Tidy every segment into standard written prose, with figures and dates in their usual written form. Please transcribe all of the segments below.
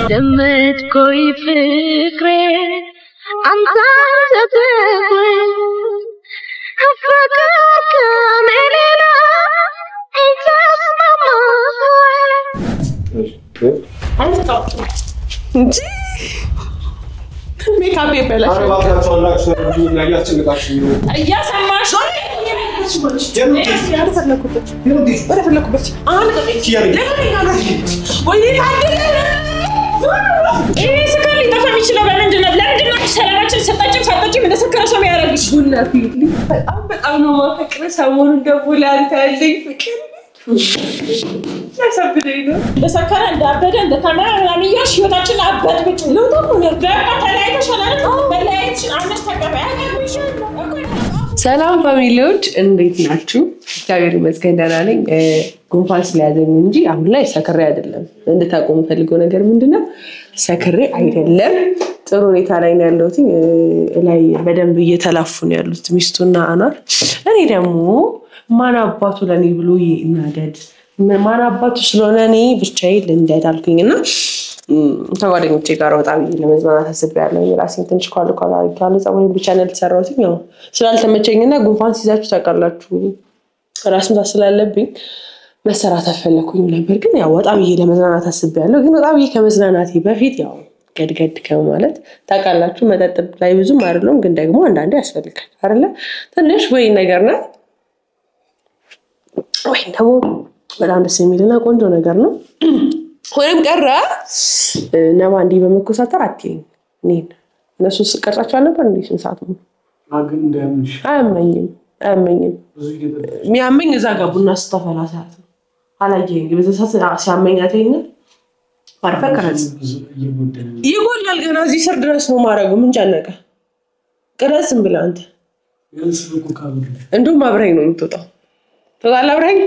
دمت كوي فكري أنت تتكوي أفكارك كاملنا أنت اسمع ميك اب يبلاش يا سماش ايه سكالي تفهمي شنو بلندنا بلندنا سلاماتك سطاچم سطاچم እንደሰከረ ሰው ያረግሽ ቡና ፊትሊ በጣም ነው ማፈቅረ ሰሞኑን ደውላ አንታልኝ ፍቅር ያሳብደኝ ነው እንደሰከረ እንዳበደ እንደተማረ ምናምን ያሽ ህይወታችን አበጥብጭ ነው ደግሞ ገባ ተላይተሻል አይደል በላይትሽ አነስ ተቀበያ ያገርምሻል ሰላም ፋሚሊዎች እንዴት ናችሁ እግዚአብሔር ይመስገን ደህና ነኝ ጉንፋን ስለያዘኝ እንጂ አሁን ላይ ሰከሬ አይደለም እንድታቆም ፈልገው ነገር ምንድነው ሰከሬ አይደለም ጥሩ ሁኔታ ላይ ነው ያለሁት ላይ በደንብ እየተላፉ ነው ያሉት ሚስቱና አናር እኔ ደግሞ ማን አባቱ ለኔ ብሎ ይናደድ ማን አባቱ ስለሆነ እኔ ብቻዬን ልንደዳልኩኝና ተጓደኞቼ ጋር ወጣው ለመዝናናት አስቤያለሁ ራሴን ትንሽ ኳል አድርጋለሁ ጸጉሬን ብቻ ነው ተሰራሁት ያው ስላልተመቸኝና ጉንፋን ሲይዛችሁ ታውቃላችሁ ራስ ምታት ስላለብኝ መሰራት አፈለኩኝ ነበር ግን ያው ወጣው ለመዝናናት አስቤያለሁ ግን ወጣው ከመዝናናቴ በፊት ያው ገድገድ ከማለት ታውቃላችሁ መጠጥ ላይ ብዙም አይደለም ግን ደግሞ አንዳንዴ ያስፈልጋል አይደለ ትንሽ ወይ ነገር ነው ወይ ደግሞ በጣም ደስ የሚልና ቆንጆ ነገር ነው ሆነም ቀረ ነባንዲ በመኮሳተር አትይኝ ነኝ እነሱ ስቀርጻቸው ነበር እንዴ ሰዓት ነው አግን እንደምሽ አያመኝም ሚያመኝ እዛ ጋር ቡና ስተፈላ ሰዓት ነው አላየኝ በዛ ሰዓት ሲያመኛተኝ አርፈከረጽ ይጎላል ገና እዚህ ስር ድረስ ነው ማረገው ምን ጫነቀ ቀረጽም ብለ አንተ ያንስልኩ ካብሩ እንደውም አብረኝ ነው የምትወጣው ተጣላ አብረኝ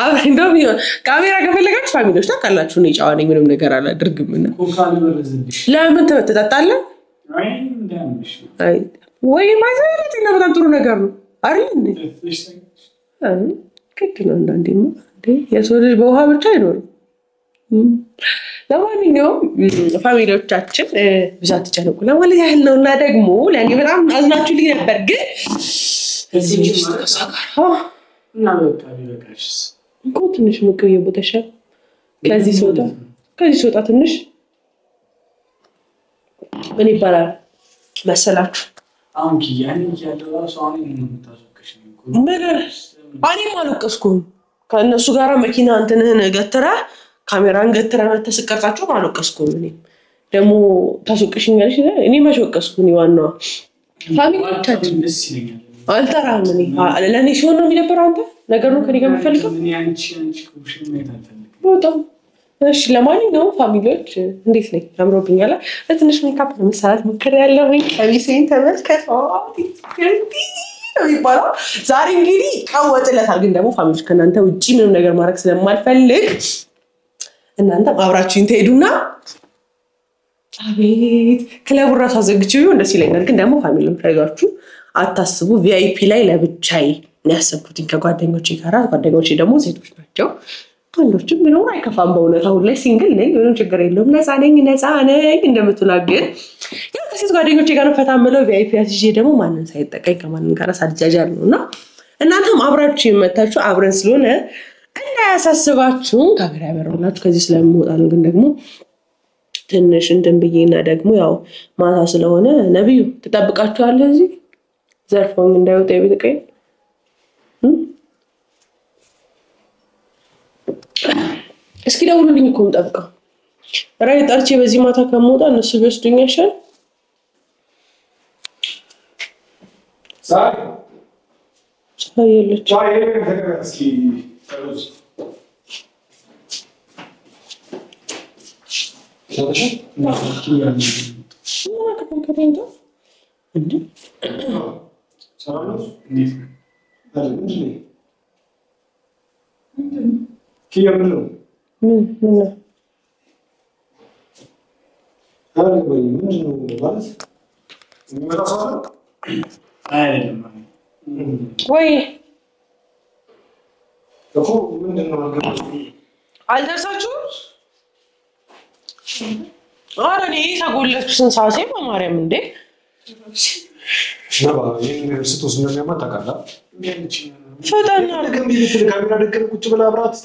አብረኝ እንደውም ካሜራ ከፈለጋችሁ ፋሚሊዎች ታውቃላችሁ ነው ጫዋነኝ ምንም ነገር አላደርግምና ኮካሊ በረዝልሽ ለምን ተጣጣለ አይ እንደምሽ አይ ወይ ማዘረት ነው በጣም ጥሩ ነገር ነው አይደል እንዴ ከድና አንዳንዴማ እንዴ የሰው ልጅ በውሃ ብቻ አይኖርም ለማንኛውም ፋሚሊዎቻችን ብዛት ተጨነቁ ለማለት ያህል ነውና ደግሞ ለኔ በጣም አዝናችሁልኝ ነበር ግን እዚህ ውስጥ ተሳካራ እና በቃሽ እንኳን ትንሽ ምግብ የቦታሻል ከዚህ ሶጣ ትንሽ ምን ይባላል መሰላችሁ አሁን ኪያኔ ያለው ራሱ አሁን ነው የምታዘከሽ ነው እኔ ማለቀስኩም ከነሱ ጋራ መኪና እንትነን ገተራ ካሜራን ገተራ ተስቀርጻችሁ ማለቀስኩም እኔ ደግሞ ታስቀሽኛለሽ እኔ ማሽወቀስኩኝ ዋናው ፋሚሊዎቻችን ደስ ይለኛል አልተራም እኔ ለኔ ሲሆን ነው የሚነበር አንተ ነገር ነው ከኔ ጋር የምፈልገው እኔ አንቺ ኩሽን ማይት አልፈልግም በጣም እሺ ለማንኛውም ፋሚሊዎች እንዴት ነኝ አምሮብኛል ለትንሽ ሜካፕ ለመስራት ሞክሬ ያለሁኝ ከቢሴን ተመልከተው ነው ይባላል ዛሬ እንግዲህ ቀወጥለታል ግን ደግሞ ፋሚሊዎች ከናንተ ውጪ ምንም ነገር ማድረግ ስለማልፈልግ እናንተ አብራችሁን ትሄዱና አቤት ክለብ ራስ አዘግቼው እንደስ ይለኛል ግን ደግሞ ፋሚሊም ታይጋችሁ አታስቡ ቪአይፒ ላይ ለብቻይ ያሰብኩት ከጓደኞቼ ጋር ጓደኞቼ ደግሞ ሴቶች ናቸው ወንዶችም ምንም አይከፋም በእውነት አሁን ላይ ሲንግል ነኝ ምንም ችግር የለውም ነፃ ነኝ እንደምትላገር ያው ከሴት ጓደኞቼ ጋር ፈታምለው ቪአይፒ ያስይዤ ደግሞ ማንንም ሳይጠቀኝ ከማንንም ጋር ሳልጃጃል ነውና እናንተም አብራችሁ ይመጣችሁ አብረን ስለሆነ እንዳያሳስባችሁ ካሜራ ያበራላችሁ ከዚህ ስለምወጣ ነው ግን ደግሞ ትንሽ እንደምብዬና ደግሞ ያው ማታ ስለሆነ ነብዩ ተጠብቃችኋል እዚህ ዘርፎኝ እንዳይወጣ ይብትቀኝ እስኪ ደውሉልኝ እኮ እንጠብቀው ራይ ጠርቼ በዚህ ማታ ከመውጣ እነሱ ቢወስዱኝ ያሻል ሳይልች እስኪ ታውስ ወይ አልደረሳችሁ አረኔ ታጎለች ስንሳሴ በማርያም እንዴ ነባ ዩኒቨርሲቲውስ እንደሚያማታ ካላ ፈጣን አድርገን ቢልት ካሜራ ደቀን ቁጭ ብላ አብራት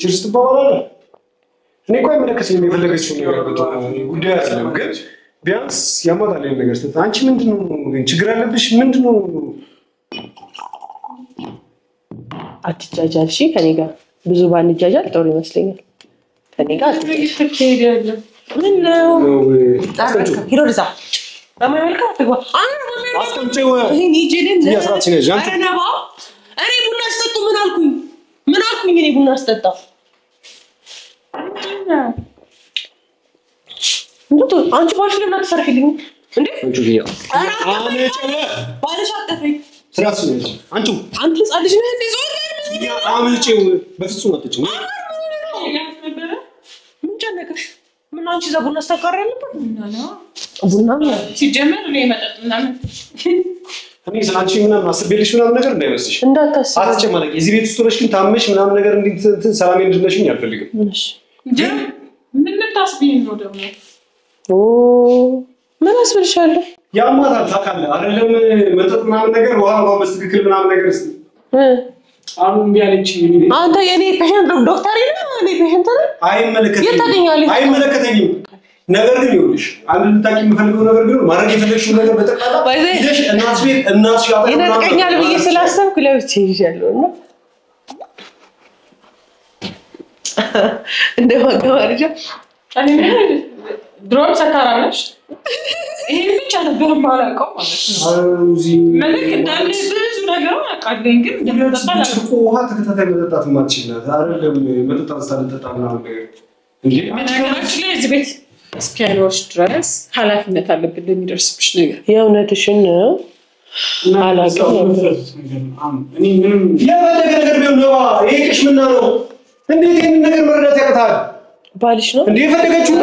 ችርስ ተባባለ እኔ ቆይ መለከስ የሚፈልገው ነገር ጉዳይ አይደለም ግን ቢያንስ ያማታል ነገር ስለ አንቺ ምንድነው ችግር አለብሽ ምንድነው አትጃጃል እሺ ከኔ ጋር ብዙ ባንጃጃል ጥሩ ይመስለኛል ከኔ ጋር ትከሄዳለ ምን ነው ሂሮዛ በማይወልካ ተግባ አስቀምጪው ይሄን ይጀልን ያስራት ነው ጃንት አናባ እኔ ቡና አስጠጡ ምን አልኩኝ እኔ ቡና አስጠጣ እንዴ አንቺ ባልሽ ለምን አትሰርክልኝ እንዴ አንቺ ይያ አመጨለ ባልሽ አጠፈኝ ስራስ ነው አንቺ ጻልሽ ነህ እንዴ ዞር ያ አመጨው በፍጹም አትጭም ምን ጨነቀሽ ምን አንቺ ዘቡና አስተካራ ያለበት ቡና ነው ሲጀመር ነው የመጣጥና እኔ ስላንቺ ምናምን አስቤልሽ ምናምን ነገር እንዳይመስልሽ እንዳታስብ አትጨማለቂ እዚህ ቤት ውስጥ ሆነሽ ግን ታመሽ ምናምን ነገር እንዴት ሰላም እንድነሽኝ አልፈልግም እሺ ምን ልታስቢኝ ነው ደግሞ ምን አስብልሻለሁ ያማታል ታውቃለህ አይደለም መጠጥ ምናምን ነገር ውሃ ማስተካከል ምናምን ነገር አሁን ቢያለች አንተ የኔ ፔሸንት ዶክተር ነህ እኔ ፔሸንት ነኝ አይመለከተኝም ነገር ግን ይኸውልሽ አንድ ልታቂ የምፈልገው ነገር ግን ማድረግ የፈለግሽው ነገር በጠቅላላ ይደሽ እናትሽ ያጣ ይነጥቀኛል ብዬ ስላሰብኩ ለብቻ ይዣለሁ እና እንደ ማገባርጃ እኔ ድሮም ሰካራለሽ ይሄ ብቻ ነበር ማላውቀው ማለት ነው መልክ እንዳለ ብዙ ነገር አቃለኝ ግን እንደምጠጣ ውሃ ተከታታይ መጠጣት ማትችልናት አይደለም መጠጣት ስታልጠጣ ምናምን ነገር እንዴ ነገራችን ላይ እዚህ ቤት እስከኖርሽ ድረስ ኃላፊነት አለብን ለሚደርስብሽ ነገር የእውነትሽን ነው አላውቀውም እኔ ምንም የፈለገ ነገር ቢሆን ነው ይሄ ቅሽምና ነው እንዴት ይሄን ነገር መረዳት ያቅታል ባልሽ ነው እንዴ የፈለገችው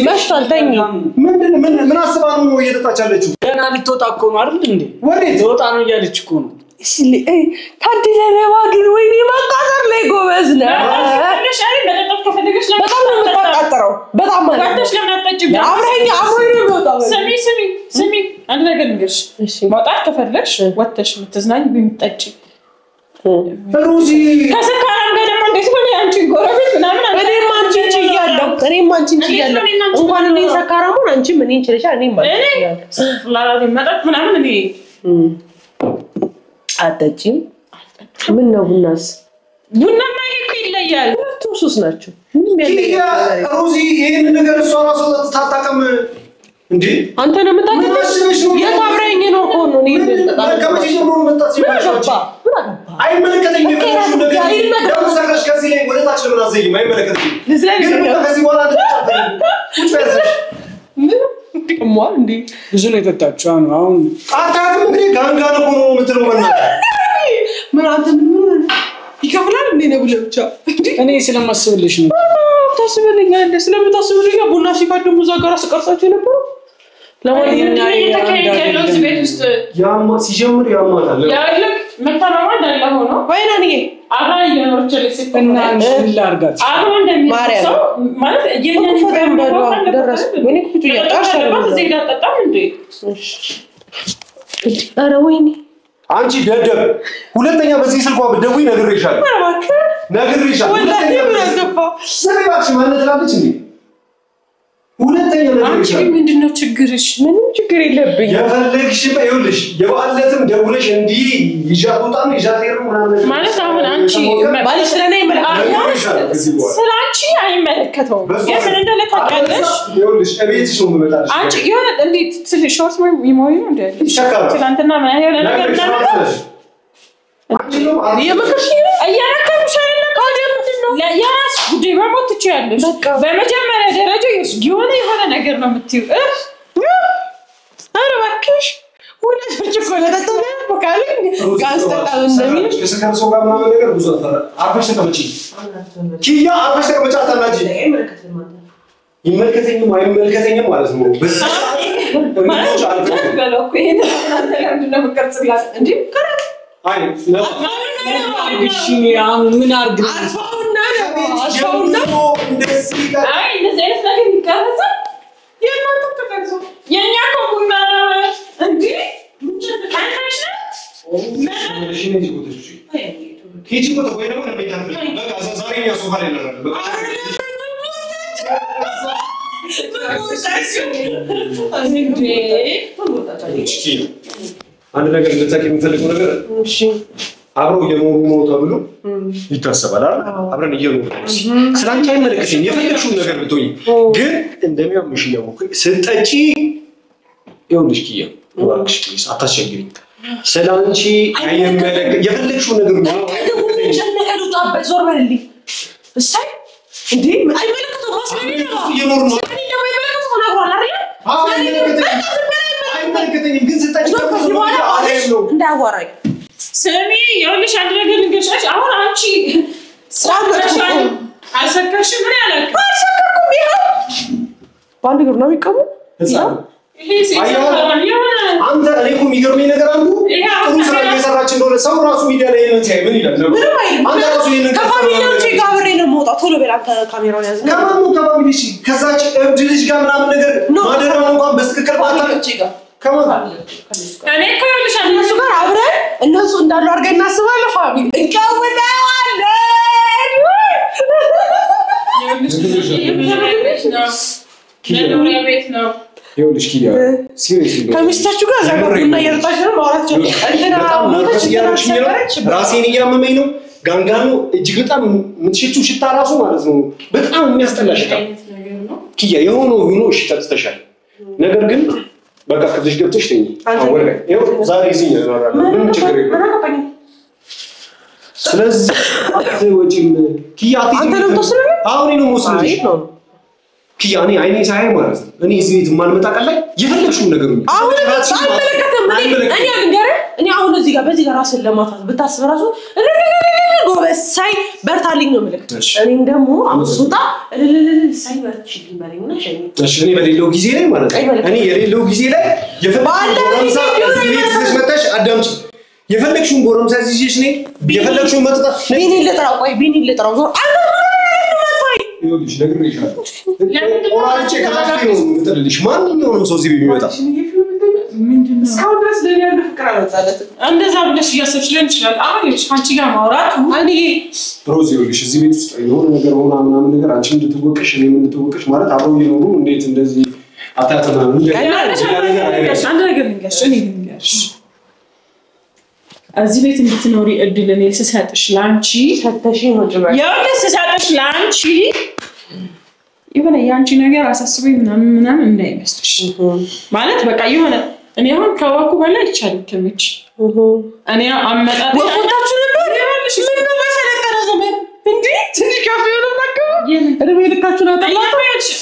መሽቷል ተኝ ምን አስባ ነው እየጠጣች ያለችው ገና ልትወጣ እኮ ነው አይደል እንዴ ወዴት ልትወጣ ነው እያለች እኮ ነው እሺ ታድለለዋ ግን ወይኔ ማቃጠር ላይ ጎበዝ ነው ፈለሽ አይደል መጠጣት ከፈለገሽ በጣም ነው የምታቃጥረው በጣም ማለት ወጥተሽ ለምን አትጠጪም አብረኛ ነው የሚወጣው ስሚ አንድ ነገር ንገርሽ ማውጣት ከፈለግሽ ወጥተሽ የምትዝናኝ ቢምጠጪ ሩዚ ከሰካራም ጋር ደግሞ እንዴት ሆነ አንቺ ጎረቤት ምናምን እኔም አንቺን ችያለሁ እንኳን እኔ ሰካራሙን አንቺ ምን እንችልሻል እኔም ማለት መጠጥ ምናምን እኔ አጠጪም ምን ነው ቡናስ ቡና ማይክ ይለያል ቱሱስ ናቸው ሩዚ ይሄን ነገር እሷ ራሷ ታጣቀም እንዴ አንተ ነው የምታውቀው የታብረኝ ነው እኮ ነው እኔ ከመቼ ጀምሮ መጣች ይባላል አይመለከተኝም የፈለግሽው ነገር ደግሞ ሰራሽ ከዚህ ላይ ወደ ታች ለምን አዘይም አይመለከተኝም ግን ከዚህ በኋላ ጥቅሟል እንዴ ብዙ ነው የጠጣችው አሁን አታውቅም እንግዲህ ጋንጋን እኮ ነው የምትለው ምን አንተ ምን ይከፍላል እንዴ ነው ብለህ ብቻ እኔ ስለማስብልሽ ነው ታስብልኛለህ ስለምታስብልኝ ቡና ሲቀድሙ እዛ ጋር አስቀርጻችሁ ነበር ለማንኛውም የተከለከለው እዚህ ቤት ውስጥ ያማ ሲጀምር ያማታል ያለክ መታረማ እንዳለ ሆኖ ወይናንዬ አብራ እየኖረች ለሲፈና ላርጋት አብራ እንደሚሰው ማለት የኛን በለው ደረስ ወይኔ ኩቱ ያጣሻለሁ እዚህ ጋር ተጣጣም እንዴ ኧረ ወይኔ አንቺ ደደብ ሁለተኛ በዚህ ስልኳ በደውይ ነግሬሻለሁ እባክህ፣ ሁለተኛ ስለባክሽ ማለት ትላለች እንዴ? ወላሂ ምን አገባ? ስለባክሽ ማለት ትላለች እንዴ? ምን ምን አስባ ነው እየተጣቻለችው? ገና ልትወጣ እኮ ነው አይደል እንዴ? ወዴት? ወጣ ነው እያለች እኮ ነው። ምን ሁለተኛ ነገር አንቺ ምንድነው ችግርሽ? ምንም ችግር የለብኝ። የፈለግሽ ይኸውልሽ የበዓለትም ደውለሽ እንዲህ ይዣውጣን ይዣቴሩ ምናምን ማለት አሁን አንቺ ማለት ስለኔ ስለአንቺ አይመለከተውም። የምን እንደለካቀለሽ ይኸውልሽ እቤትሽ ነው የምመጣልሽ። አንቺ የሆነ እንዴት ትልሽ ሾርት ሚሞሪ ነው እንደ ትናንትና ምን ያህል ነገር ነበር አንቺ ነው የምክርሽ እያረከብሽ አይደለም ምንድነው ለያስ ጉዳይ ማሞት ትችያለሽ። በመጀመሪያ ደረጃ የሆነ ነገር ነው የምትይው ኧረ እባክሽ ሁለት ብርጭቆ ለጠጣ በቃል ጋስጣው እንደሚል ከሰከረ ሰው ጋር ምናምን ነገር ብዙ አርፈሽ ተቀመጪ ኪያ አርፈሽ ተቀመጪ አታናጂ ይመልከተኝም አይመልከተኝም ማለት ነው በዛ ማለት አልፈለኩ ይሄን ለምንድነው መከርጽላት እንዴ ከራት አይ ነው እሺ ምን አርግ አልፋውና እንደዚህ ጋር አይ እንደዚህ አይነት ነገር ይቀርጻ የማን ተቀርጾ የኛ ኮሙና እንዴ ምን ታይታሽ እሺ ነኝ ጉትሽ ኪቺ ኮቶ ወይ ነው ለምን በቃ ዛሬ ያሱፋ ላይ ነው በቃ አንድ ነገር ልታቂ የምፈልገው ነገር እሺ አብረው የኖሩ ነው ተብሎ ይታሰባል አይደል? አብረን እየኖሩ ስላንቺ አይመለከትም የፈለግሽው ነገር ብትሆኚ ግን እንደሚያምሽ ያወኩኝ ስጠጪ ይኸውልሽ ኪያ እባክሽ ፕሊስ አታስቸግሪ ስላንቺ አይመለከት የፈለግሽው ነገር ነው ጀነቀሉ ጣበ ዞር በልልኝ እሰይ እንዴ አይመለከተው ማስለኝ ነው እየኖሩ ነው ደግሞ አይመለከተው ነው አይደል? አይመለከተኝም ግን ስጠጪ ነው እንዳያዋራኝ ስሚ ይኸውልሽ አንድ ነገር ልንገርሽ አሁን አንቺ ሳምራሻን አልሰከርሽም ምን ያለክ አልሰከርኩም ይሄው ባንድ ግር ነው የሚቀሙ ይሄ ሲሰራን አንተ እኔ እኮ የሚገርመኝ ነገር አንዱ ጥሩ ስራ እየሰራች እንደሆነ ሰው ራሱ ሚዲያ ላይ ነው ሲያይ ምን ይላል ነው አንተ ራሱ ይሄንን ከፋሚሊዎች ጋር አብሬ ነው የምወጣው ቶሎ በላ ካሜራውን ያዝ ነው ከፋሚሊሽ ከዛች እብድ ልጅ ጋር ምናምን ነገር ማደራው እንኳን በትክክል ባታውቂ ጋር ከማን እኔ እኮ ይኸውልሽ እነሱ ጋር አብረን እነሱ እንዳሉ አድርገን እናስባለን ፋሚሊ እንቀውጣለን ቤት ነው ይኸውልሽ ኪያ ሲሪየስሊ ከሚስታችሁ ጋር ዘመድና እየጠጣሽ ነው ማውራት ራሴን እያመመኝ ነው ጋንጋኑ እጅግ በጣም የምትሽቱ ሽታ ራሱ ማለት ነው በጣም የሚያስጠላ ሽታ ኪያ የሆነው ሆኖ ሽታ ተስተሻል ነገር ግን በቃ ከዚህ ገብተሽ ተኝ አወረ ይኸው ዛሬ እዚህ ነው ምንም ችግር የለም ስለዚህ አትወጪም ኪያ አሁን ነው ሙስሊም ኪያ እኔ አይኔ ሳይ ማለት ነው እኔ እዚህ ቤት ማልመጣ ቀላይ የፈለግሽውን ነገር ነው አሁን እኔ አሁን እዚህ ጋር በዚህ ጋር ራስን ለማታዝ ብታስብ ራሱ ጎበሳይ በርታልኝ ነው ማለት እኔ ደግሞ አምስውጣ ሳይ በርታልኝ ባለኝና ሸኝ እሺ እኔ በሌለው ጊዜ ላይ ማለት ነው እኔ የሌለው ጊዜ ላይ የፈለግሽውን እዚህ ቤት ይዘሽ መጣሽ አዳምጪ የፈለግሽውን ጎረምሳ ይዘሽ ነኝ የፈለግሽውን መጣ ቢኒ ልጥራው ዞር ይኸውልሽ ነግሬሻለሁ ኦራንቼ ካፌ ነው የምጥልልሽ ማንኛውንም ሰው እዚህ ቢመጣ ምንድነው እስካሁን ድረስ ለኔ ያለ ፍቅር አልወጣለት እንደዛ ብለሽ እያሰብሽ ሊሆን ይችላል አሁን ይኸውልሽ አንቺ ጋር ማውራት እኔ ሮዚ ይኸውልሽ እዚህ ቤት ውስጥ የሆነ ነገር ሆና ምናምን ነገር አንቺ እንድትወቀሽ እኔም እንድትወቀሽ ማለት አብረው ይኖሩ እንዴት እንደዚህ አታተና ምን አንድ ነገር ልንገርሽ እኔ ልንገርሽ እዚህ ቤት እንድትኖሪ እድል እኔ ስሰጥሽ ላንቺ ሰተሽ ነው ጀመረ ያው ስሰጥሽ ላንቺ ይሆነ ያንቺ ነገር አሳስበኝ ምናምን እንዳይመስልሽ ማለት በቃ ይሆነ እኔ አሁን ከዋኩ በላይ ይቻላል ከመች እኔ አመጣጥ ወጣችሁ ነበር ያልሽ ምን ነው መሰለከረ ዘመን እንዴ ትንሽ ካፌ ነው ታከው እድሜ ልካችሁን አጠላችሁ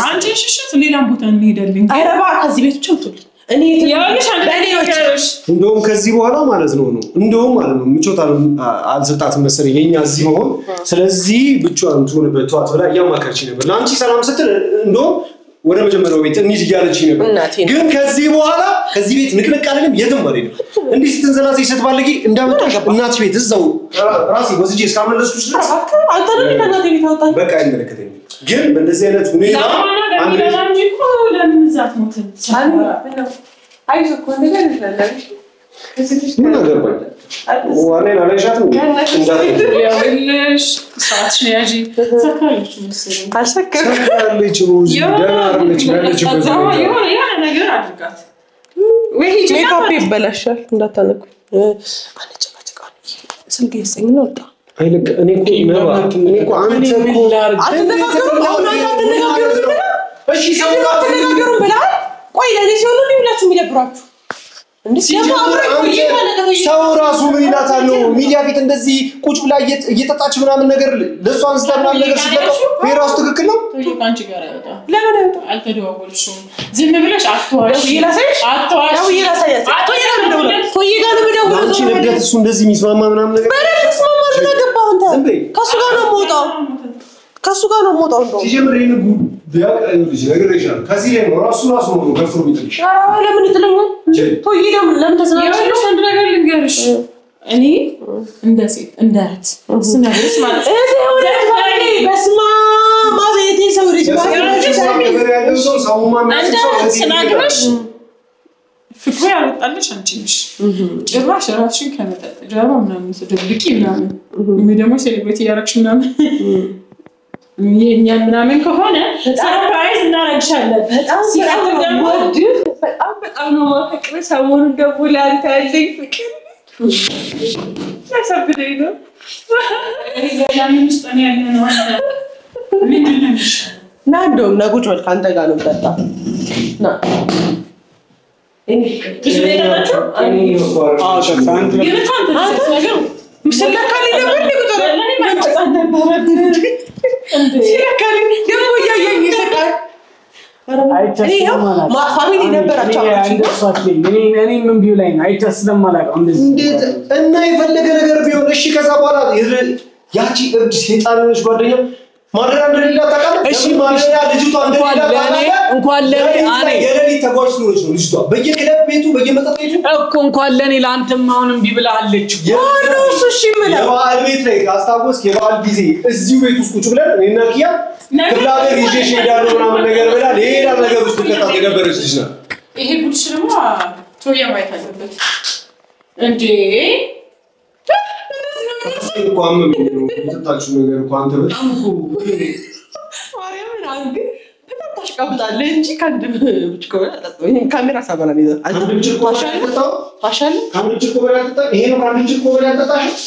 አንቺ ሽሽት ሌላም ቦታ እንሄዳለን አይረባ ከዚህ ቤት ቸውቱልኝ እኔ ያልሽ አንዳንዴዎች እንደውም ከዚህ በኋላ ማለት ነው እንደውም ማለት ነው ምቾት አልሰጣትም መሰለኝ የኛ እዚህ ሆኖ ስለዚህ ብቻዋን ትሆንበት ተዋት ብላ ያማከርች ነበር ላንቺ ሰላም ስትል እንደውም ወደ መጀመሪያው ቤት እንሂድ እያለች ነበር ግን ከዚህ በኋላ ከዚህ ቤት ንቅንቅ አለንም የትም ማለት ነው እንዴ ስትንዘላዘይ ስትባለጊ እንዳመጣሽ እናትሽ ቤት እዛው ራሴ ወስጄ እስካመለስኩሽ ድረስ አንተ ነው እናቴ ቤት አውጣኝ በቃ አይመለከተኝም ግን በእንደዚህ አይነት ሁኔታ አንድ ለምን ዛት ሞት ሳኒ አይዞህ እኮ ነገር ይላልሽ ምን አገባኝ ዋኔን አላይሻትም ያለሽ ሰዓትሽን ያጂ ተካልሽ መሰለኝ አልሰከረልሽ ሩዚ ደናርልሽ ያለች የሆነ ነገር አድርጋት ወይ ሂጂ ሜካፕ ይበላሻል እንዳታነቁ አንጨቃጨቃን ስልክ ይሰኝ ነው ወጣ አይልክ እኔ እኮ አንተ እኮ አትነጋገሩ እሺ ሰው ተነጋገሩ ብላ ቆይ ለኔ ሲሆኑ ሊብላችሁ የሚደብራችሁ ሰው ራሱ ምን ይላታል ነው ሚዲያ ፊት እንደዚህ ቁጭ ብላ እየተጣጣች ምናምን ነገር ለሷ አንስተና ነገር ሲለቀው የራሱ ትክክል ነው አንቺ ጋር ያወጣ ለምን ያወጣ አልተደዋወልሽም ዝም ብለሽ አትዋሽ አትዋሽ ቆይ ጋር ነው ደውለው አንቺ ነብደት እሱ እንደዚህ የሚስማማ ምናምን ነገር በረስ ማማር ተገባው አንተ ከሱ ጋር ነው ሞጣው እንደው ሲጀምር ይሄን ቢያቀርብልሽ ነገር ይሻል ከዚህ ላይ ነው ራሱ ነው ገፍሮ ቢጥልሽ ለምን ይጥለኛል ቆይ ለምን ተሰናችሁ አንድ ነገር ልንገርሽ እኔ እንደ ሴት እንደ እህት ስነግርሽ ማለት በስማ ማዘቴ ሰው ልጅ ስነግርሽ ፍቅሩ ያወጣልሽ አንቺ ነሽ ጭራሽ ራስሽን ከመጠጥ ጀርባ ምናምን ትደብቂ ምናምን ወይ ደግሞ ሴሌብሪቲ ያረክሽ ምናምን የኛን ምናምን ከሆነ ሰርፕራይዝ እናረግሻለን በጣም ነው ማፈቅር ሰሞኑን ደውላ አንተልኝ ፍቅር ያሳብደኝ ነው ለምን ውስጥ ነው ያለነው ምንድን ነው ና እንደውም ነጉጭ ወል ካንተ ጋር ነው ተጣ ና ብዙ ነገራችሁ አንተ ምስለካሊ ነበር ንቁጠረ ሲለካሊ ደግሞ ያያኝ ይሰቃል ፋሚሊ ነበራቸው እኔ ምን ቢው ላይ ነው አይተስለም ማላቀው እንደዚህ እንዴት እና የፈለገ ነገር ቢሆን እሺ ከዛ በኋላ ያቺ እብድ ሴጣንሽ ጓደኛ ማደራ እንደሌላ ታውቃለህ እሺ ማደራ ልጅቷ እንደሌላ እንኳን ለኔ አኔ የለሊ ተጓዥ ነው ልጅቷ በየክለብ ቤቱ በየመጠጥ ቤቱ እኮ እንኳን ለኔ ላንተም አሁንም ቢብላለች ዋው እሺ ምን የባል ቤት ላይ አስታውስ የባል ጊዜ እዚሁ ቤት ውስጥ ቁጭ ብለን እኔና ኪያ ክላበር ይዤሽ ሄዳለሁ ምናምን ነገር ብላ ሌላ ነገር ውስጥ ከተታ የነበረች ልጅ ናት ይሄ ጉድሽ ደግሞ ቶያ ማየት አለበት እንዴ እንኳን ምን ተጣጣችሁ ነገር እንኳን በጣም ማርያምን አንግ በጣም ታሽቃብጣለህ እንጂ ካንድ ብቻ ይሄን ካሜራ ሳበላ ነው አንድ ብቻ ታሻለ አንድ ብቻ ኮበራ ተጣ ይሄ ነው አንድ ብቻ ኮበራ ተጣሽ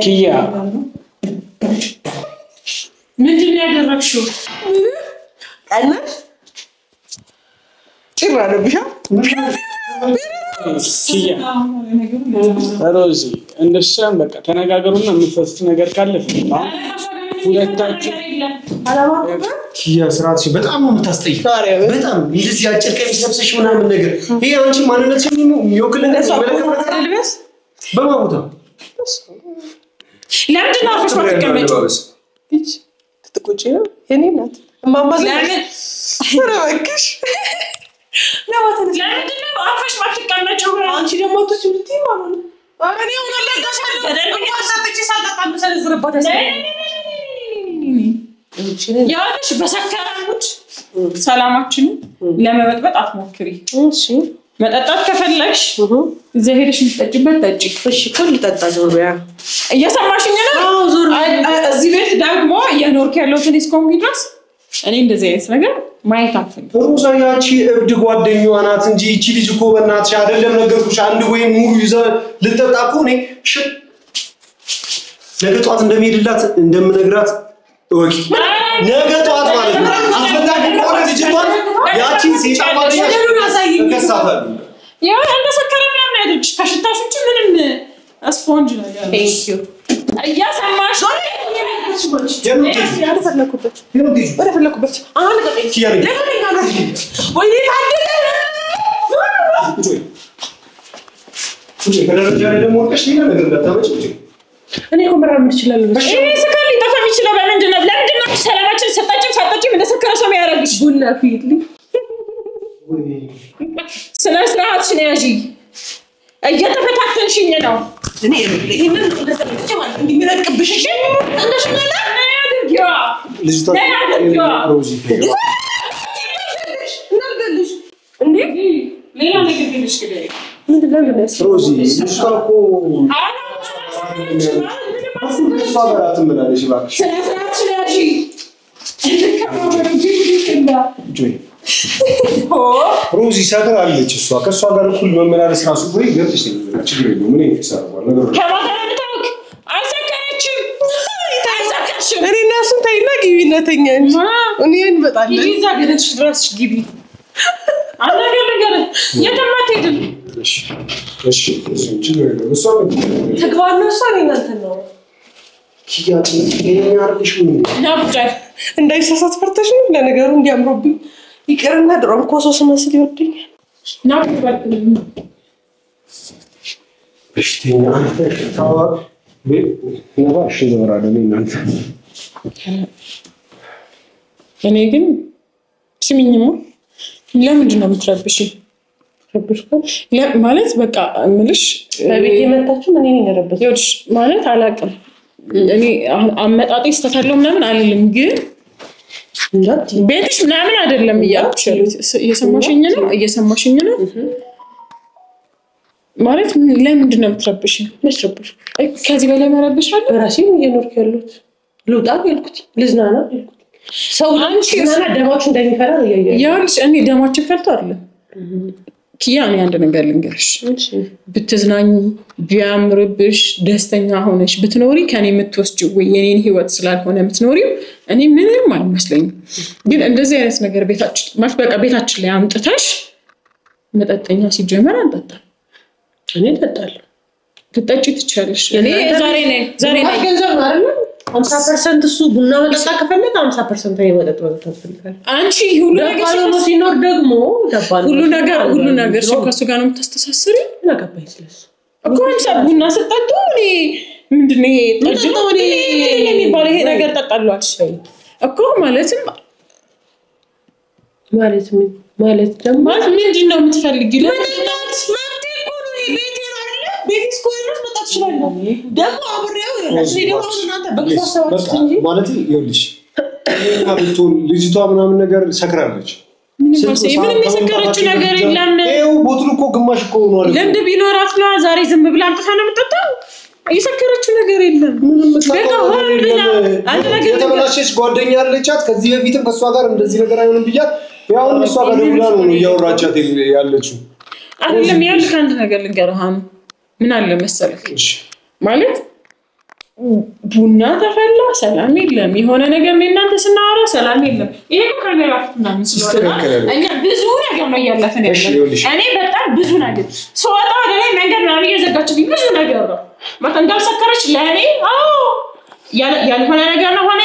ኪያ ምንድን ነው ያደረግሽው ቀናሽ ጭራለብሻ ኪያ ሮዚ እንደሻም በቃ ተነጋገሩና የምትፈስት ነገር ካለ ሁለታችሁ ኪያ ስራትሽ በጣም ነው የምታስጠይቅ በጣም እንደዚህ አጭር ቀሚስ ለብሰሽ ምናምን ነገር ይሄ አንቺ ማንነትሽ የሚወክል ነገር ልበስ በማውታ ለምንድን ነው አፍሽ ማትቀመጪው እቺ ትቆጪ ነው የኔ ናት ማማ ለምን ሰራክሽ ለምንድን ነው አፍሽ ማትቀመጪው አንቺ ደግሞ ትችልቲ ማለት ነው እኔ ወላ ለጋሻለሁ ወሰጥቼ ሳልጣጣም ሰለዝረባት ያለሽ በሰከራሙት ሰላማችንን ለመበጥበጥ አትሞክሪ እሺ መጠጣት ከፈለግሽ ዘሄድሽ ምትጠጪበት ጠጪ እሺ ኩል ተጣ ዞርያ እየሰማሽኝ ነው አዎ ዞር እዚህ ቤት ደግሞ የኖርክ ያለው ትንሽ ኮምፒውተርስ እኔ እንደዚህ አይነት ነገር ማየት አልፈልግም ሩዛ ያቺ እብድ ጓደኛዋ ናት እንጂ እቺ ልጅ እኮ በእናትሽ አይደለም ነገርኩሽ አንድ ወይ ሙሉ ይዘ ልጠጣቁ ነኝ ነገ ጧት እንደሚሄድላት እንደምነግራት ወቂ ነገ ጧት ማለት ነው አስፈላጊ ከሆነ ልጅቷን ያቺን ሲጫማሽ ከሳታለሁ ያው እንደሰከረ ምናምን አይደልሽ ከሽታሽ ውጪ ምንም ስፖንጅ ነገር ቴንክ ዩ እያሰማሽ ያልፈለኩበት ወደፈለኩበት አሁን ቀጥይ ኪያሪ ወይኔ ታደለ ከደረጃ ላይ ደግሞ ወርቀሽ ሌላ ነገር እንዳታመጪ እኔ እኮ መራመድ እችላለሁ እሺ ስካሊ ተፈም ይችላል ለምንድን ነው ሰላማችን ሰጣችን ሳጣችን እንደሰከረ ሰው ያረግሽ ቡና ፊትሊ ስነ ስርዓትሽን ያዢ እየተፈታተንሽኝ ነው እኔ ይሄንን እንደዚህ ማለት እንዲመረቅብሽ እሺ እንደሽ ማለት ያድርጊዋ ልጅቷ ሮዚ እናልገልሽ እንዴ ሌላ ነገር ቢልሽ ከደይ ምን ለምን ሮዚ ልጅቷ እኮ እሷ ጋር አትመላለሽ እባክሽ ስለስራች ነሽ ሮዚ ሰከር አለች እሷ ከሷ ጋር እኩል መመላለስ ራሱ ወይ ገብተሽ ነው ችግር የለውም ምን ይፈሳል ነገር ከማታረታውክ አይሰከረችም ታይሰከርሽም እኔ እና እሱን ታይና ግቢነተኛ እኔ እንመጣለን ይዛ ገደሽ ድረስ ግቢ አላገለገለ የተማተይድም እሺ ችግር የለውም እሷ ተግባር ነው እሷ እናንተ ነው ኪያት የሚያርግሽ ምን ናብጃይ እንዳይሳሳት ፈርተሽ ነው ለነገሩ እንዲያምሮብኝ ይቀርና ድሮም ኮሶስ መስል ይወደኛል ናብጃይ በሽተኛ ታዋ ነባሽ ዘወራደ እናንተ እኔ ግን ስሚኝማ ለምንድን ነው የምትረብሽ ማለት በቃ እምልሽ በቤት የመጣችሁ ምን እኔ ነረበስ ይኸውልሽ ማለት አላውቅም እኔ አመጣጤ ስተፈለው ምናምን አይደለም ግን ቤትሽ ምናምን አይደለም እያልኩሽ እየሰማሽኝ ነው ማለት ለምንድን ነው የምትረብሽ መስረብሽ ከዚህ በላይ መረብሽ አለ በራሴ እየኖርኩ ያለሁት ልውጣ ያልኩት ልዝናና ያልኩት ሰው አንቺ እና ደማችሁ እንደሚፈራ ያልሽ እኔ ደማችን ፈልቶ አይደለም ኪያኔ አንድ ነገር ልንገርሽ ብትዝናኝ ቢያምርብሽ ደስተኛ ሆነሽ ብትኖሪ ከኔ የምትወስጂው ወይ የኔን ህይወት ስላልሆነ የምትኖሪው እኔ ምንም አይመስለኝም ግን እንደዚህ አይነት ነገር ቤታችን ማለት በቃ ቤታችን ላይ አምጥተሽ መጠጠኛ ሲጀመር አንጠጣ እኔ እጠጣለሁ ትጠጪ ትችያለሽ እኔ ዛሬ ነኝ ገንዘብ ነው አይደል 50% እሱ ቡና መጠጣ ከፈለገ 50% የመጠጥ ተፈልጋል አንቺ ሁሉ ነገር ሲኖር ደግሞ ደባል ሁሉ ነገር ከሱ ጋር ነው የምታስተሳስሪ ለገባኝ ስለሱ እኮ ቡና ስጠጡ እኔ ምንድነው ጠጅ ነው እኔ የሚባል ይሄ ነገር ጠጣሏል እኮ ማለት ደግሞ ምንድነው የምትፈልጊው ቤቢስ ኮይሮስ መጣት ይችላል ደግሞ አብሬው ለሲዲው እናንተ በክሳሳዎች እንጂ ማለት ይኸውልሽ ልጅቷ ምናምን ነገር ሰክራለች ምንም የሰከረችው ነገር የለም ይሄው ቦትሉ እኮ ግማሽ እኮ ነው አለ ለምድ ቢኖራት ነው ዛሬ ዝም ብላ አምጥታ ነው የምትጠጣው የሰከረችው ነገር የለም በቃ አንተ ነገር የተበላሸች ጓደኛ አለቻት ከዚህ በፊትም ከሷ ጋር እንደዚህ ነገር አይሆንም ብያት ያው እሷ ጋር ደውላ ነው እያወራቻት ያለችው አይደለም ያልክ አንድ ነገር ልንገርህ ምን አለ መሰለሽ ማለት ቡና ተፈላ ሰላም የለም የሆነ ነገር እናንተ ስናወራ ሰላም የለም ይሄ ካሜራ ፍትና ምስል እኛ ብዙ ነገር ነው ያያለፈን እኔ በጣም ብዙ ነገር ሰውጣ ወደ ላይ መንገድ ነው እየዘጋችኝ ብዙ ነገር ነው ማለት እንዳልሰከረች ለኔ ያልሆነ ነገር ነው ሆነ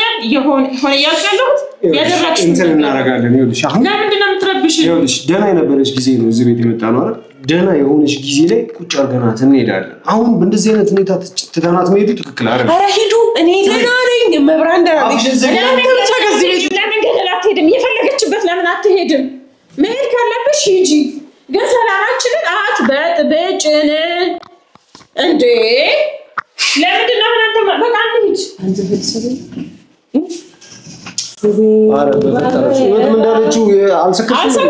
ያልከለሁት ያደረግሽ እንትን እናረጋለን ይኸውልሽ አሁን ለምንድን ነው የምትረብሽ ይኸውልሽ ደህና የነበረች ጊዜ ነው እዚህ ቤት የመጣ ነው አይደል ደህና የሆነች ጊዜ ላይ ቁጭ አርገናት እንሄዳለን አሁን በእንደዚህ አይነት ሁኔታ ትተናት መሄዱ ትክክል አይደል አረ ሂዱ እኔ ደህና ነኝ መብራን ደህና ነኝ ለምን ገደል አትሄድም የፈለገችበት ለምን አትሄድም መሄድ ካለብሽ ሂጂ ግን ሰላማችንን አትበጥብጭን እንዴ ለምንድን ነው እናንተ በቃ አንሂድ አንተ ፍልሰብ አረ በፈጠረሽ ምን እንዳለችው አልሰከረችም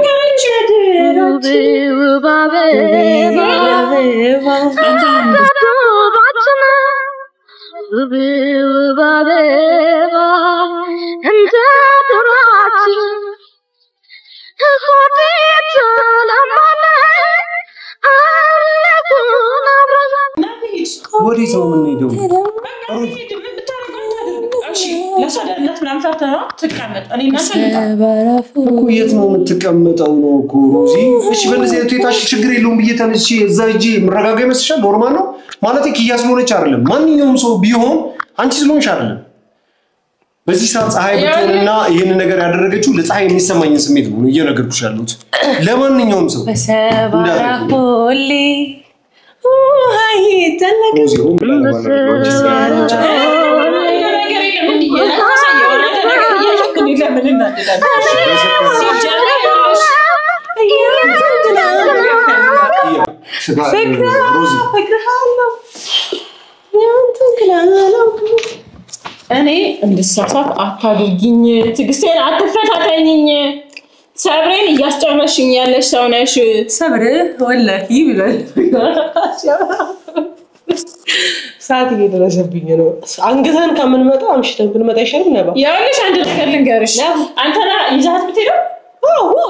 ወዴት ነው የምንሄደው ለሰደነት ምናምን ፈርተህ ነው ትቀመጥ እኔ እና እኮ የት ነው የምትቀመጠው ነው እኮ ሮዚ እሺ በእንደዚህ አይነት የታሽ ችግር የለውም ብዬ ተነስቼ እዛ ሂጂ መረጋጋ ይመስልሻል ኖርማል ነው ማለት ኪያ ስለሆነች አይደለም ማንኛውም ሰው ቢሆን አንቺ ስለሆንሽ አይደለም በዚህ ሰዓት ፀሐይ ብትሆንና ይሄን ነገር ያደረገችው ለፀሐይ የሚሰማኝን ስሜት ነው እየነገርኩሽ ያለሁት ለማንኛውም ሰው በሰባራፎሊ አይ ተለቀ እኔ እንድሳሳት አታድርጊኝ ትግስቴን አትፈታተኝኝ ሰብሬን እያስጨረሽኝ ያለሽ ሰው ነሽ ሰብር ወላሂ ብሏል ሰዓት እየደረሰብኝ ነው አንገታን ከመንመጣ አምሽተን ብንመጣ ይሻላል ነባ ያውልሽ አንድ ነገር ልንገርሽ አንተና ይዛት ብትሄደው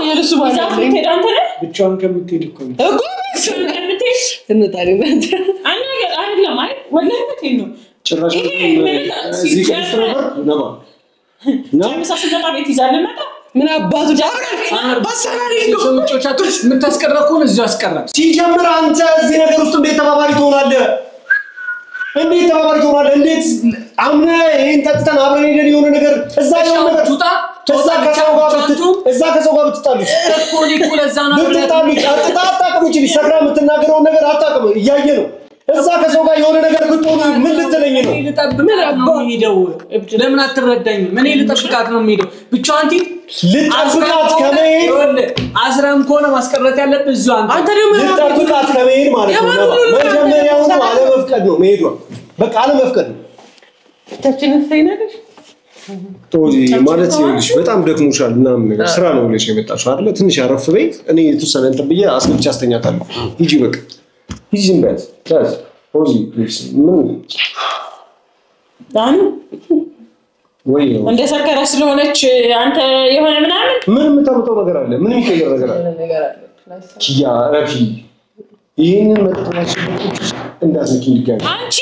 የለሱ ማለት ነው ብትሄደው አንተና ብቻውን ከምትሄድ እኮ ነው እኮ ከምትሄድ እንጣሪና አንድ ነገር አይደለም ማለት ወላሂ ብትሄድ ነው ጭራሽ እዚህ ከስተረበር ነባ ጀምሳስና ቤት ይዛል መጣ ምን አባቱ ባሰራሪ ነው ሰዎቻችሁ የምታስቀረኩን እዚሁ አስቀራ ሲጀምር አንተ እዚህ ነገር ውስጥ እንዴት ተባባሪ ትሆናለህ እንዴት አምነ ይሄን ተጥተን አብረን ሄደን የሆነ ነገር እዛ የሆነ ነገር እዛ ከሰው ጋር ብትጣሉሽ ተኮሊኩ ለዛ ነው ብትጣሉሽ አጣጣቅም ይችል ሰክራ የምትናገረው ነገር አጣቅም እያየ ነው እዛ ከሰው ጋር የሆነ ነገር ብትሆኑ ምን ልትለኝ ነው ልጠብቃት ነው የሚሄደው ለምን አትረዳኝ ምን ልጠብቃት ነው የሚሄደው ብቻዋን ልጠብቃት ከመሄድ አዝራም ኮነ ማስቀረት ያለበት እዚሁ አንተ ደግሞ ልጠብቃት ከመሄድ ማለት ነው መጀመሪያው አለመፍቀድ ነው መሄዷ በቃ አለመፍቀድ ነው ታችንን ሳይናደሽ ቶጂ ማለት ይልሽ በጣም ደክሞሻል ምናምን ነገር ስራ ነው ብለሽ የመጣሽው አይደለ ትንሽ አረፍ በይ እኔ የተወሰነ እንትን ብዬ አስልቻ አስተኛታለሁ ሂጂ በቃ ሂጂ እንበት ታስ ቶጂ ፕሊዝ ምን ዳን ወይ እንደሰከረ ስለሆነች አንተ የሆነ ምን የምታመጣው ነገር አለ ምን ይቀየር ነገር አለ ኪያ ረፊ ይሄንን መጥተናሽ እንዳስኪ ይጋር አንቺ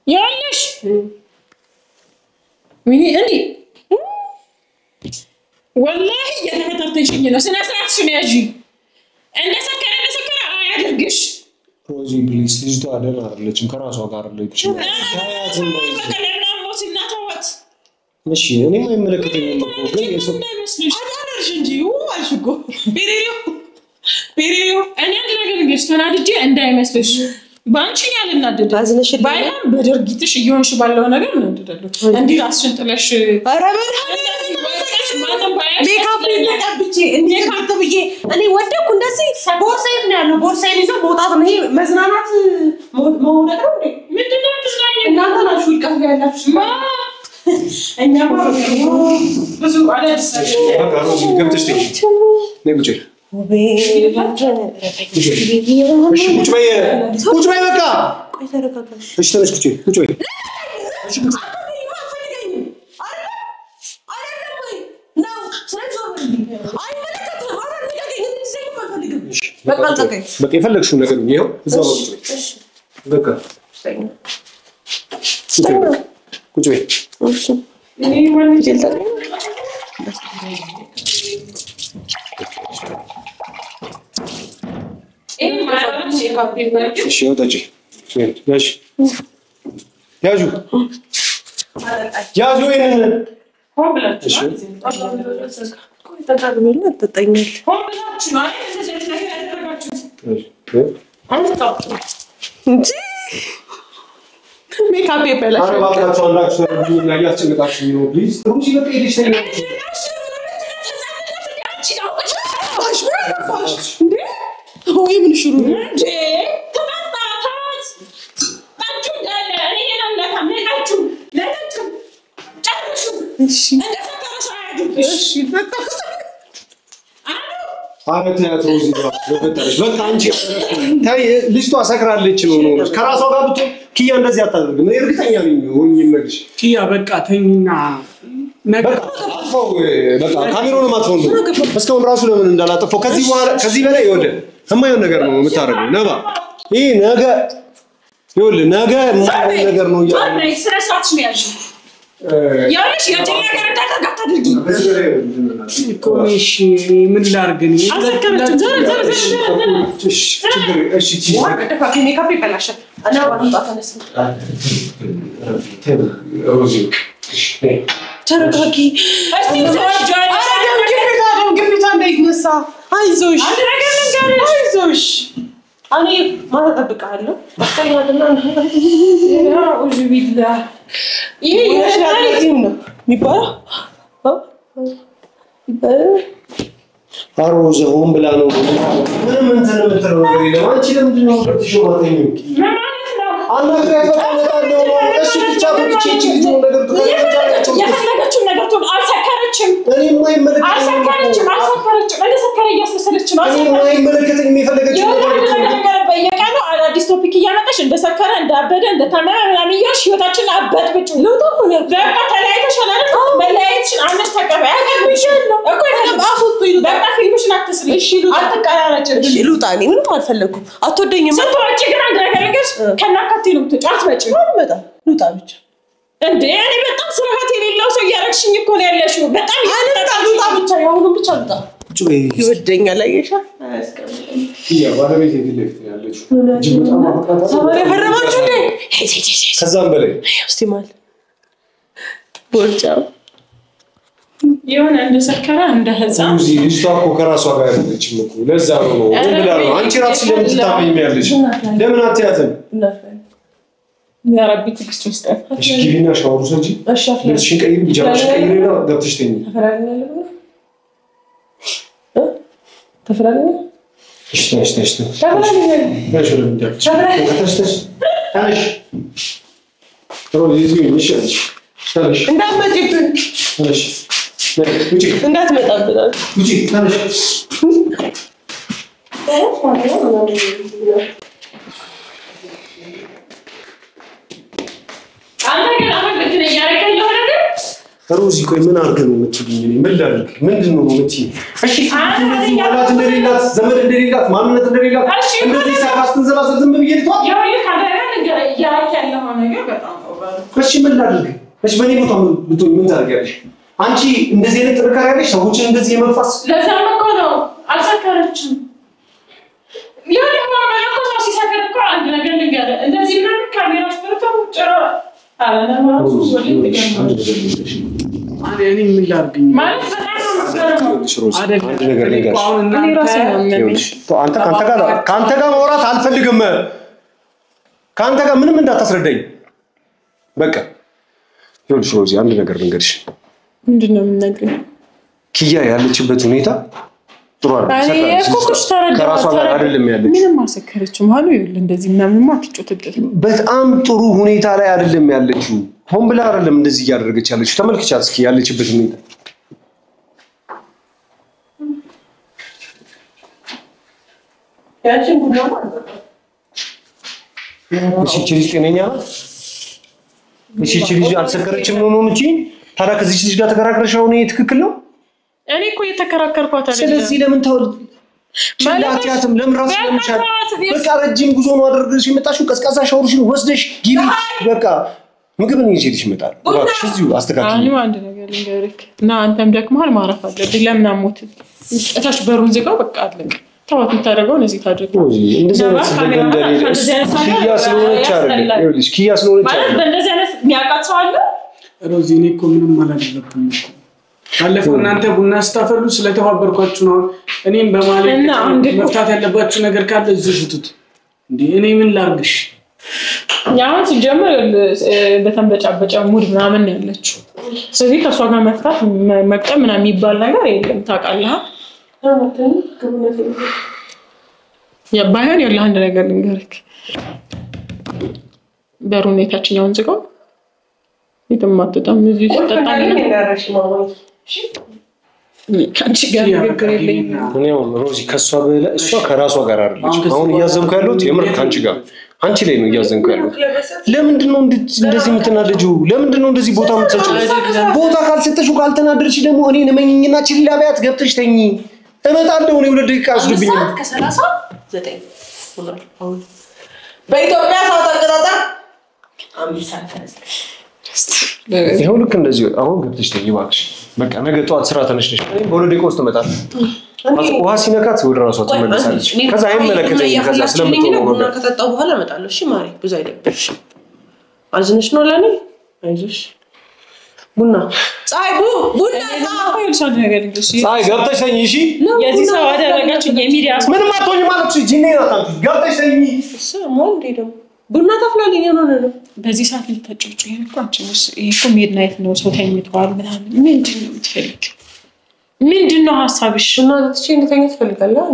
ያለሽ ምን እንዴ ወላሂ የተከታተልሽኝ ነው ስነ ስርዓትሽን ያዢ እንደሰከረ አያድርግሽ ሮዚ ፕሊዝ ልጅቷ ደህና አይደለችም ከራሷ ጋር አይደለችም እሺ እኔ የማይመለከተኝም እኮ ግን የሰው አዳርሽ እንጂ አልሽጎ ቢሪዮ እኔ አንደኛ ተናድጄ እንዳይመስልሽ ባንቺ ያልናደደ ባይሆን በድርጊትሽ እየሆንሽ ባለው ነገር ነው እንደደለው እንዲህ ራስሽን ጥለሽ ሜካፕ ተቀብቼ እንዴት ብዬ እኔ ወደኩ እንደዚህ ቦርሳዬ ነው ያለው ቦርሳዬን ይዞ መውጣት ነው ይሄ መዝናናት መውደድ ነው እንዴ ምንድነው ትዝናኝ እናንተ ናችሁ ይቀር ያላችሁ እኛ ብዙ አዳዲስ ገብተሽ ነግጬ ቁጭ በይ በቃ ቆይ ተረጋጋሽ እሺ ተነሽ ቁጭ በይ እሺ በቃ የፈለግሽው ነገር ነው ይሄው እዛው በቃ ቁጭ በይ እሺ እኔ ማን ይልታል እሺ ወጣጪ ያዡ ይሄንን እሺ ተጋግመን ተጠጣኛል እንጂ ሜካፕ ይበላሽ አረባካቹ አንዳችሁ ተረዱኝና ያስጨንቃችሁ ነው ፕሊዝ ሩጂ በቃ ሄደሽ ተኛ ወይ ምን ሽሩ እንዴ ተባጣጣት አንቺ እንዳለ እኔ ያላላካ ነካችሁ ለነጭ ጨርሹ እሺ እንደፈከረ ሳያጁ እሺ በቃ አረተ ያትሮዚ ጋር ለፈጠረሽ በቃ አንቺ ታይ ልጅቷ ሰክራለች ነው ከራሷ ጋር ብትሆን ኪያ እንደዚህ አታደርግም እኔ እርግጠኛ ነኝ ሆኜ ይመልሽ ኪያ በቃ ተኝና ነገር በቃ ካሜራውን ማጥፎ ነው እስካሁን ራሱ ለምን እንዳላጠፋው ከዚህ በላይ ይወደ የማይሆን ነገር ነው የምታረገው ነባ ይሄ ነገር ይኸውልህ ነገ የማይሆን ነገር ነው ያለው ስራሳትሽ ነው ያልሽው ያለሽ የጀኛ ነገር እንዳታጋታ አድርጊ ኮሚሽ ምን ላርግኝ አሰከረች እሺ ወደፋ ሜካፕ ይበላሽ እና ባንጣ ተነስ ተረጋጊ እስቲ ተወጃለሽ አረጋጊ ግፊታ እንዳይነሳ አይዞሽ አይዞሽ እኔ ማታ እጠብቅሃለሁ አስተኛለና ያ ኡዚ ቢላ ይሄ ያሽላልቲም ነው የሚባለው አሮዘ ሆን ብላ ነው ምንም እንትን የምትለው ነገር የለም አንቺ ለምንድን ነው ትሽማተኝ አናግሪያት በቃ እመጣለሁ እሺ ብቻ ብቻ ልጅ ነገር የፈለገችው ነገር ትሁን አልሰከረችም እኔም አይመለከተኝም እንደሰከረ እያስመሰለች ነው እኔም አይመለከተኝም የፈለገችው ነገር በየቀኑ አዳዲስ ቶፒክ እያመጣሽ እንደሰከረ እንዳበደ እንደተመረ ምናምን እያልሽ ህይወታችንን አበጥብጭ ለውጥ ነው በቃ ተለያይተሻል አይደል መለያየትሽን አምነሽ ተቀበይ አቀብይሻለሁ እኮ አፉት ይሉት በቃ ፊልምሽን አትስሪ እሺ አትቀራረጭ እሺ ሉጣ እኔ ምንም አልፈለኩም አትወደኝም ስትወጪ ግን አንድ ነገር ልንገርሽ ከናካቴ ነው የምትጫወት በጭ መጣ ሉጣ ብቻ እንዴ እኔ በጣም ስርዓት የሌለው ሰው እያረግሽኝ እኮ ነው ያለሽው በጣም ሉጣ ብቻ ያሁኑ ብቻ ሉጣ ይወደኛል አየሻ ያ ባለቤት የግልፍት ያለች ጅምጣ ማፈቃታ ሰማሪ ፈረማችሁ እንዴ ከዛም በላይ እስቲ ማል ቦርጫው የሆነ እንደሰከረ እንደ ህፃን እዚህ ልጅቷ እኮ ከራሷ ጋር ያለችም እኮ ለዛ ነው አንቺ ራስሽ ለምትታመኛለሽ ለምን አትያትም ያ ረቢ ትግስት ይስጣል እሺ ግቢና ሻወር ውሰጂ ልብስሽን ቀይሪ ቢጃማሽን ቀይሪና ገብተሽ ተኝ ተፈራለኝ እሺ ተነሽ እንዳትመጪብን እንዳትመጣብን ሮዚ ቆይ ምን አድርገህ ነው የምትሉኝ? እኔ ምን ላድርግ? ምንድነው የምትይኝ? እሺ ማለት እንደሌላት ዘመድ እንደሌላት ማንነት እንደሌላት እንደዚህ ሳካስትን ዘላዘል ዝም ብዬ ልቷ እሺ ምን ላድርግ? እሺ በኔ ቦታ ምን ታደርጊያለሽ? አንቺ እንደዚህ አይነት ጥንካሬ ያለሽ ሰዎችን እንደዚህ የመንፋስ ለዛም እኮ ነው አልሰከረችም ያለው ማለት ነው ሲሰከረ እኮ አንድ ነገር ልንገርህ እንደዚህ ምናምን ካሜራ ስጥተው ጭራ አላናማሱ ወደ እኔ ምን ላድርግኝ ማለት አንድ ነገር ልንገርሽ ከአንተ ጋር ማውራት አልፈልግም ከአንተ ጋር ምንም እንዳታስረዳኝ በቃ ይኸውልሽ ሮዚ አንድ ነገር ልንገርሽ ምንድነው የምነግርህ ኪያ ያለችበት ሁኔታ ጥሩ አይደለም ከራሷ ጋር አይደለም ያለችው ምንም አልሰከረችም አሉ ይኸውልህ እንደዚህ ምናምን አትጮትበት በጣም ጥሩ ሁኔታ ላይ አይደለም ያለችው ሆን ብላ አይደለም እንደዚህ እያደረገች ያለችው ተመልክቻት እስኪ ያለችበት ሁኔታ ያችን ጉዳው እሺ ልጅ ጤነኛ ናት እሺ ልጅ አልሰከረችም ነው እንጂ ታዲያ ከዚህ ልጅ ጋር ተከራክረሻው ነው ትክክል ነው እኔ እኮ የተከራከርኳት አይደለም ስለዚህ ለምን ታውል ችላቲያትም ለምን ራስ ለምሻል በቃ ረጅም ጉዞ ነው አድርገሽ የመጣሽው ቀዝቃዛ ሻወርሽን ወስደሽ ግቢ በቃ ምግብ ነው ይዤልሽ እመጣለሁ እባክሽ እዚሁ አስተካክል አሁን አንድ ነገር ልንገርክ እና አንተም ደክመሃል ማረፍ አለብህ ለምን አሞት እታች በሩን ዝጋው በቃ አለቀ ታውት የምታደርገው እዚህ ታደርገው እንደዚህ ኪያ ስለሆነች አይደል ይኸውልሽ ኪያ ስለሆነች አይደል እንደዚህ አይነት የሚያቃጥሰው አለ ሮዚ እኔ እኮ ምንም አላደረኩም እኮ ባለፈው እናንተ ቡና ስታፈሉ ስለተባበርኳችሁ ነው እኔም በማለት መፍታት ያለባችሁ ነገር ካለ ዝሽቱት እንዴ እኔ ምን ላርግሽ ያው ሲጀምር በተንበጫበጫ ሙድ ምናምን ያለችው ስለዚህ ከሷ ጋር መፍታት መቅጠም ምናምን የሚባል ነገር የለም ታውቃለህ ባይሆን ያለ አንድ ነገር ልንገርክ በሩን የታችኛውን ዝጋው የተማተጣም እዚህ ተጣጣለ ካንቺ ጋር ነገር የለኝም ነው ሮዚ ከሷ በለ እሷ ከራሷ ጋር አይደለች አሁን እያዘንኩ ያለሁት የምር ካንቺ ጋር አንቺ ላይ ነው እያዘንኩ ያለሁት ለምንድነው እንደዚህ የምትናደጂው ለምንድነው እንደዚህ ቦታ የምትሰጪው ቦታ ካልሰጠሽው ካልተናደርሽ ደግሞ እኔ ነመኝኝና ችላ ቢያት ገብተሽ ተኚ እመጣለሁ ነው 2 ደቂቃ አስደብኝ ከ39 ሆኗል አሁን በኢትዮጵያ ሰዓት አቆጣጠር 5 ሰዓት ይሄው ልክ እንደዚህ አሁን ገብተሽ ተኚ እባክሽ በቃ ነገ ጧት ስራ ተነሽተሽ እኔ በ2 ደቂቃ ውስጥ እመጣለሁ ውሃ ሲነካት ወደ ራሷ ትመለሳለች ከዛ አይመለከተኝም ከዛ ስለምትሆነው ቡና ከጠጣው በኋላ እመጣለሁ እሺ ማሪ ብዙ አይደብሽ አዝነሽ ነው ለኔ አይዞሽ ቡና ፀሐይ ቡና ይልሻል ነገር እንግዲህ ፀሐይ ገብተሽ ተኚ እሺ የዚህ ሰው አደረጋችሁ የሚዲያ ምንም አትሆኝ ማለት ነው ጂኔ ናታንቺ ገብተሽ ተኚ ሰሞን ደም ቡና ታፍላለኝ ነው በዚህ ሰዓት ልትጨጭ ይሄንኮ አንቺ ነሽ ይሄኮ ሚድናይት ነው ሰው ታይምቷል ምናምን ምንድነው የምትፈልጊው ምንድነው ሐሳብሽ እና ተጨኝ ተኛ ትፈልጋለህ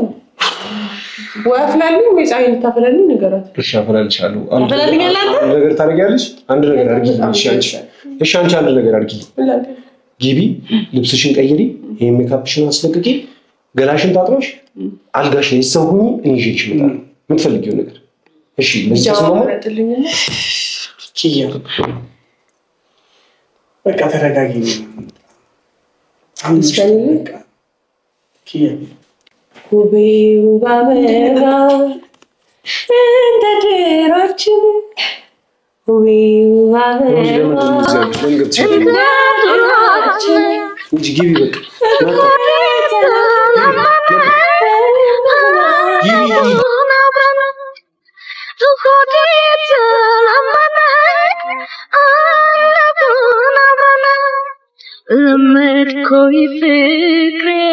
ወፍላልኝ ወይ ፀሐይን ታፈላልኝ ነገራት እሺ አፈላልሻለሁ አፈላልኝ አላንተ ነገር ታደርጊያለሽ አንድ ነገር አድርጊ እሺ አንቺ አንድ ነገር አድርጊ ግቢ ልብስሽን ቀይሪ ይሄን ሜካፕሽን አስለቅቂ ገላሽን ታጥበሽ አልጋሽ ላይ ሰውኝ እኔ ይዤሽ እመጣለሁ የምትፈልጊው ነገር እሺ ለተስማማ ኪያ በቃ ተረጋጊ አንቺ በቃ ኪያ ውቤው ባበራ እንደ ድራችን ውቤው ባበራ እንጂ ግቢ በቃ Lammet koi fikre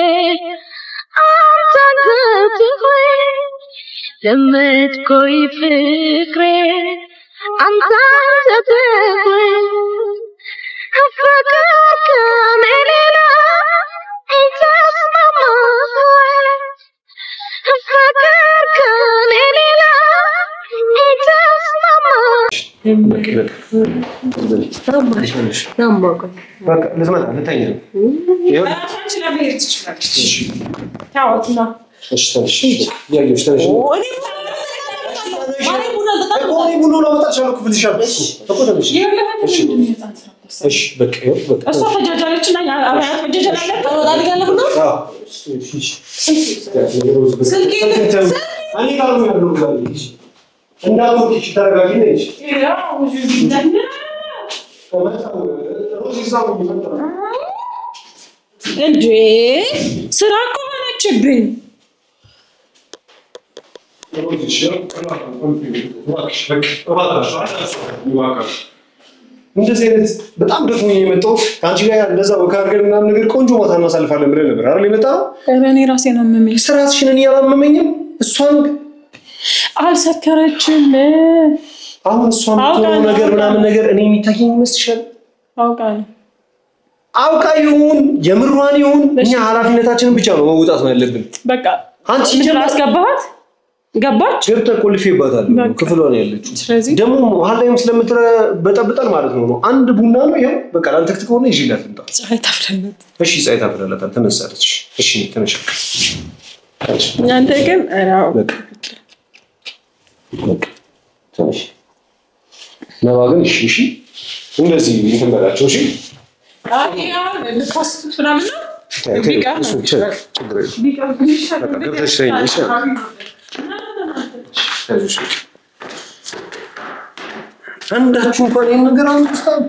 amtan gathoy lammet koi fikre amtan gathoy afakar ka melena ijaz mama afakar ka melena ijaz mama በቃ ልትመጣ ልተኛ ነው አንቺ ለምን ትችላለሽ ታውትና እሺ ተነሽ ያዩሽ ተነሽ ቡና ለመጣቻለሁ ክፍልሻለሁ እኮ ተነሽ እሺ በቃ በቃ እሷ ተጃጃለችና አባያት ተጃጃላለ ታወጣልኛለህ ነው ስልኬ እኔ ጋር ነው ያለው ጋር እንዳትወጪ ተረጋጊ ነሽ ያው ቢደና እንዴ ስራ እኮ ሆነችብኝ እንደዚህ አይነት በጣም ደግሞ የመጣው አንቺ ጋር እንደዛ ወካርገን ምናምን ነገር ቆንጆ ቦታ እናሳልፋለን ብለን ነበር አይደል የመጣው እኔ ራሴ ነው የምመኝ ስራሽን እኔ ያላመመኝም እሷን አልሰከረችም አሁን እሷን ነገር ምናምን ነገር እኔ የሚታየኝ ይመስልሻል አውቃ ይሁን የምሯን ይሁን እኛ ኃላፊነታችንን ብቻ ነው መውጣት ነው ያለብን በቃ አንቺ ምን አስገባሃት ገባች ገብተ ቆልፌባታል ክፍሏ ነው ያለችው ደሞ መሀላይም ስለምትበጠብጣል ማለት ነው አንድ ቡና ነው ይሄው በቃ አንተ ከተቆነ ይዤላት እንጣ ፀሐይ ታፍለለት እሺ ፀሐይ ታፍለለት ተነሳለች እሺ ተነሽ አንተ ግን አራው በቃ ተነሽ ነባገን እሺ እንደዚህ እንተመላቸው እሺ አያ ለፖስት ምናምን አንዳችሁ እንኳን ይሄን ነገር አንስታው